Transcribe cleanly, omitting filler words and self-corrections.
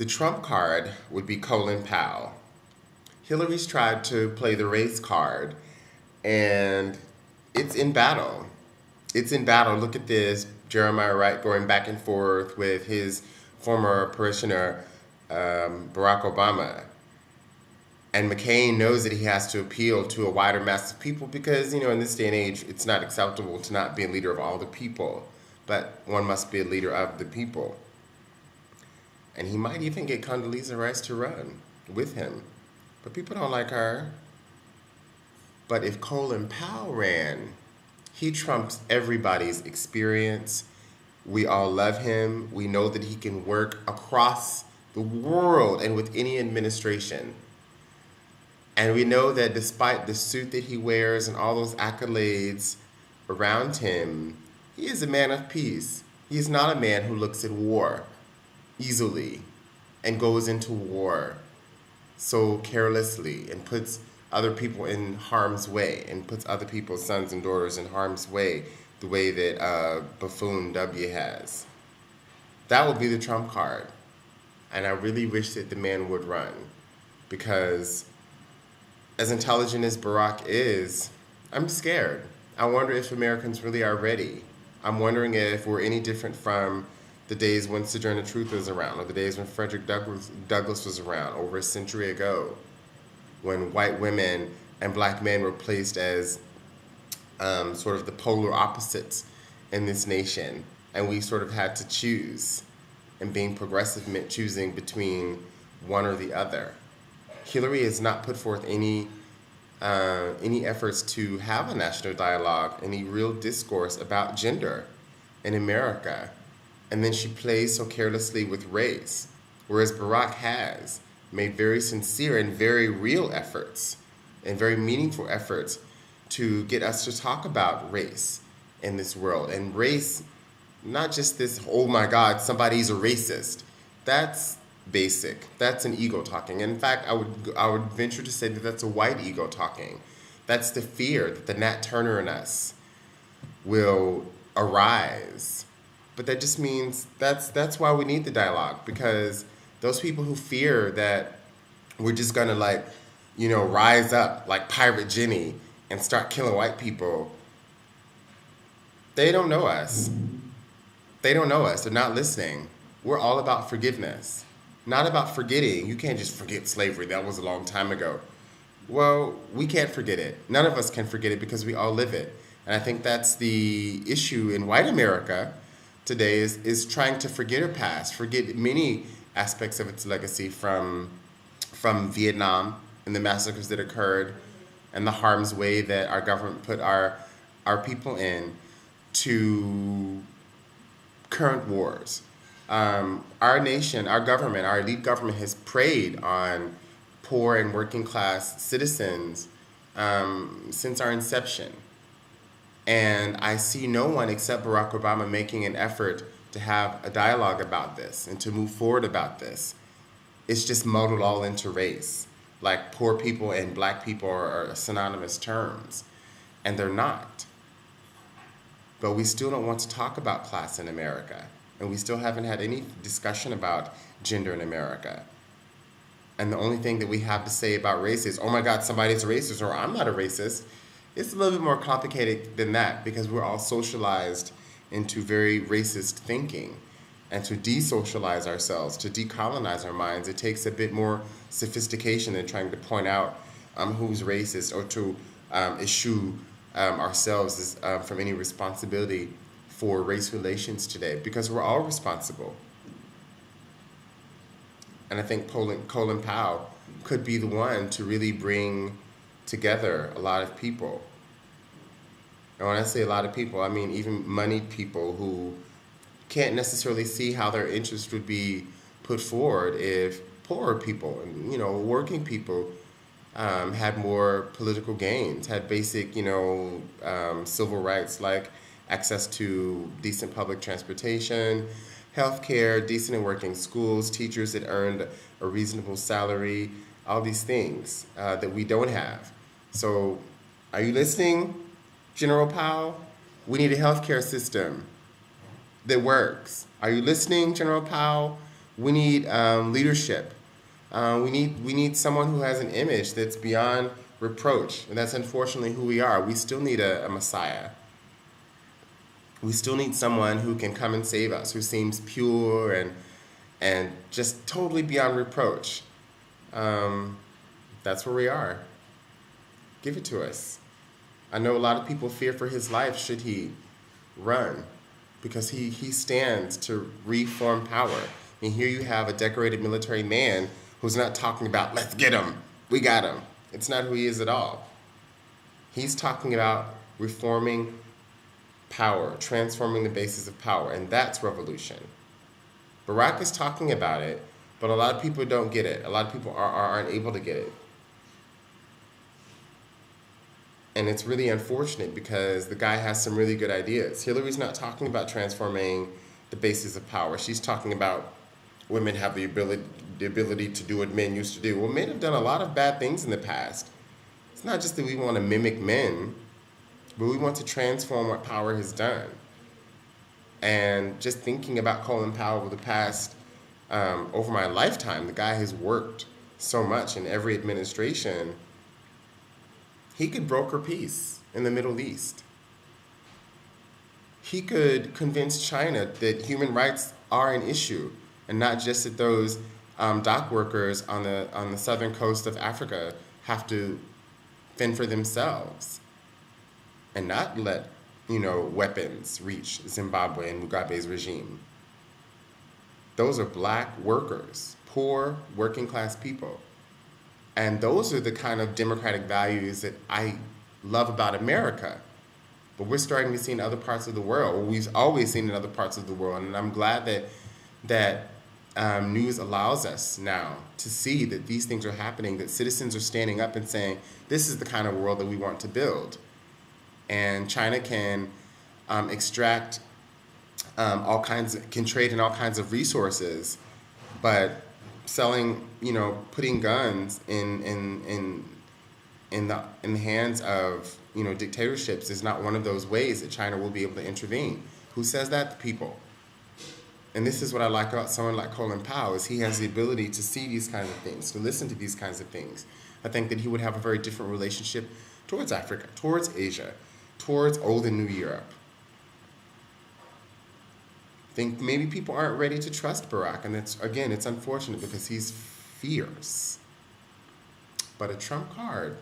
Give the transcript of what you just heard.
The trump card would be Colin Powell. Hillary's tried to play the race card, and it's in battle. It's in battle. Look at this. Jeremiah Wright going back and forth with his former parishioner, Barack Obama. And McCain knows that he has to appeal to a wider mass of people because, in this day and age, it's not acceptable to not be a leader of all the people, but one must be a leader of the people. And he might even get Condoleezza Rice to run with him. But people don't like her. But if Colin Powell ran, he trumps everybody's experience. We all love him. We know that he can work across the world and with any administration. And we know that despite the suit that he wears and all those accolades around him, he is a man of peace. He is not a man who looks at war easily and goes into war so carelessly and puts other people in harm's way and puts other people's sons and daughters in harm's way the way that buffoon W has. That would be the trump card. And I really wish that the man would run because as intelligent as Barack is, I'm scared. I wonder if Americans really are ready. I'm wondering if we're any different from the days when Sojourner Truth was around, or the days when Frederick Douglass was around over a century ago, when white women and black men were placed as sort of the polar opposites in this nation, and we sort of had to choose, and being progressive meant choosing between one or the other. Hilary has not put forth any efforts to have a national dialogue, any real discourse about gender in America. And then she plays so carelessly with race, whereas Barack has made very sincere and very real efforts and very meaningful efforts to get us to talk about race in this world. And race, not just this, oh my God, somebody's a racist. That's basic. That's an ego talking. And in fact, I would venture to say that that's a white ego talking. That's the fear that the Nat Turner in us will arise. But that just means that's why we need the dialogue, because those people who fear that we're just gonna rise up like Pirate Jenny and start killing white people, they don't know us. They don't know us. They're not listening. We're all about forgiveness. Not about forgetting. You can't just forget slavery. That was a long time ago. Well, we can't forget it. None of us can forget it because we all live it. And I think that's the issue in white America today is trying to forget our past, forget many aspects of its legacy from Vietnam and the massacres that occurred and the harm's way that our government put our people in, to current wars. Our nation, our government, our elite government has preyed on poor and working class citizens since our inception. And I see no one except Barack Obama making an effort to have a dialogue about this and to move forward about this. It's just muddled all into race. Like poor people and black people are synonymous terms, and they're not. But we still don't want to talk about class in America. And we still haven't had any discussion about gender in America. And the only thing that we have to say about race is, oh my God, somebody's a racist, or I'm not a racist. It's a little bit more complicated than that because we're all socialized into very racist thinking. And to desocialize ourselves, to decolonize our minds, it takes a bit more sophistication than trying to point out who's racist or to eschew ourselves from any responsibility for race relations today, because we're all responsible. And I think Colin Powell could be the one to really bring together a lot of people. And when I say a lot of people, I mean even moneyed people who can't necessarily see how their interest would be put forward if poorer people and working people had more political gains, had basic civil rights like access to decent public transportation, healthcare, decent and working schools, teachers that earned a reasonable salary, all these things that we don't have. So are you listening, General Powell? We need a healthcare system that works. Are you listening, General Powell? We need leadership. We need someone who has an image that's beyond reproach, and that's unfortunately who we are. We still need a Messiah. We still need someone who can come and save us, who seems pure and just totally beyond reproach. That's where we are. Give it to us. I know a lot of people fear for his life should he run, because he stands to reform power. And here you have a decorated military man who's not talking about, let's get him, we got him. It's not who he is at all. He's talking about reforming power, transforming the basis of power, and that's revolution. Barack is talking about it, but a lot of people don't get it. A lot of people aren't able to get it. And it's really unfortunate because the guy has some really good ideas. Hillary's not talking about transforming the basis of power. She's talking about women have the ability to do what men used to do. Well, men have done a lot of bad things in the past. It's not just that we want to mimic men, but we want to transform what power has done. And just thinking about Colin Powell over the past, over my lifetime, the guy has worked so much in every administration. He could broker peace in the Middle East. He could convince China that human rights are an issue, and not just that those dock workers on the southern coast of Africa have to fend for themselves, and not let weapons reach Zimbabwe and Mugabe's regime. Those are black workers, poor working class people. And those are the kind of democratic values that I love about America. But we're starting to see in other parts of the world, or we've always seen in other parts of the world. And I'm glad that news allows us now to see that these things are happening, that citizens are standing up and saying, this is the kind of world that we want to build. And China can extract can trade in all kinds of resources, but selling, putting guns in the hands of dictatorships is not one of those ways that China will be able to intervene. Who says that? The people. And this is what I like about someone like Colin Powell, is he has the ability to see these kinds of things, to listen to these kinds of things. I think that he would have a very different relationship towards Africa, towards Asia, towards old and new Europe. I think maybe people aren't ready to trust Barack, and it's unfortunate because he's fierce. But a trump card